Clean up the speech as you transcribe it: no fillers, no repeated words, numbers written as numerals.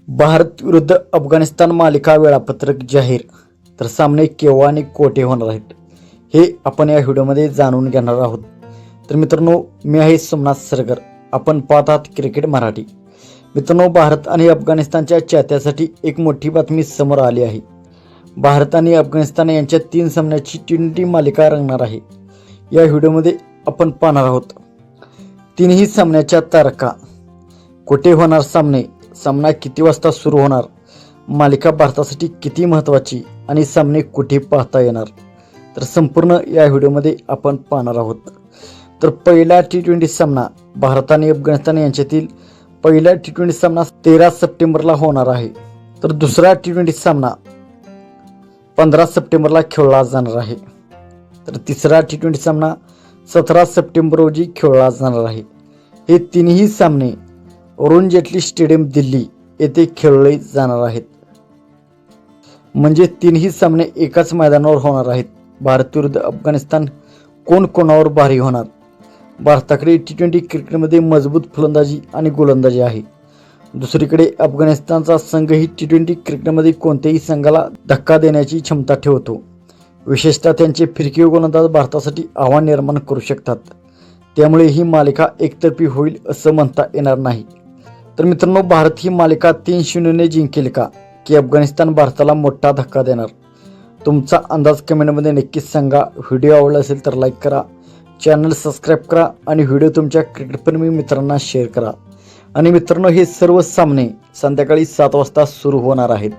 भारत विरुद्ध अफगाणिस्तान मालिका वेळापत्रक जाहीर. तर सामने केव्हा आणि कोठे होणार आहेत हे आपण या व्हिडिओमध्ये जाणून घेणार आहोत. तर मित्रांनो, मी आहे सोमनाथ सरगर, आपण पाहत आहात क्रिकेट मराठी. मित्रांनो, भारत आणि अफगाणिस्तानच्या चाहत्यासाठी एक मोठी बातमी समोर आली आहे. भारत आणि अफगाणिस्तान यांच्या 3 सामन्याची T20 मालिका रंगणार आहे. या व्हिडिओमध्ये आपण पाहणार आहोत तीनही सामन्याच्या तारखा, कुठे होणार सामने, सामना किती वाजता सुरू होणार, मालिका भारतासाठी किती महत्त्वाची आणि सामने कुठे पाहता येणार. तर संपूर्ण या व्हिडिओमध्ये आपण पाहणार आहोत. तर पहिला T20 सामना भारत आणि अफगाणिस्तान यांच्यातील पहिला T20 सामना 13 सप्टेंबरला होणार आहे. तर दुसरा T20 सामना 15 सप्टेंबरला खेळला जाणार आहे. तर तिसरा T20 सामना 17 सप्टेंबर रोजी खेळला जाणार आहे. हे तिन्ही सामने अरुण जेटली स्टेडियम दिल्ली येथे खेळले जाणार आहेत. म्हणजे तीनही सामने एकाच मैदानावर होणार आहेत. भारत विरुद्ध अफगाणिस्तान कोण कोणावर भारी होणार. भारताकडे T20 क्रिकेटमध्ये मजबूत फलंदाजी आणि गोलंदाजी आहे. दुसरीकडे अफगाणिस्तानचा संघही T20 क्रिकेटमध्ये कोणत्याही संघाला धक्का देण्याची क्षमता ठेवतो. विशेषतः त्यांचे फिरकी गोलंदाज भारतासाठी आव्हान निर्माण करू शकतात. त्यामुळे ही मालिका एकतर्फी होईल असं म्हणता येणार नाही. तर मित्रांनो, भारत ही मालिका 3-0 जिंकेल का, की अफगाणिस्तान भारताला मोठा धक्का देणार? तुमचा अंदाज कमेंटमध्ये नक्कीच सांगा. व्हिडिओ आवडला असेल तर लाईक करा, चॅनल सबस्क्राईब करा आणि व्हिडिओ तुमच्या क्रिकेटप्रेमी मित्रांना शेअर करा. आणि मित्रांनो, हे सर्व सामने संध्याकाळी 7 वाजता सुरू होणार आहेत.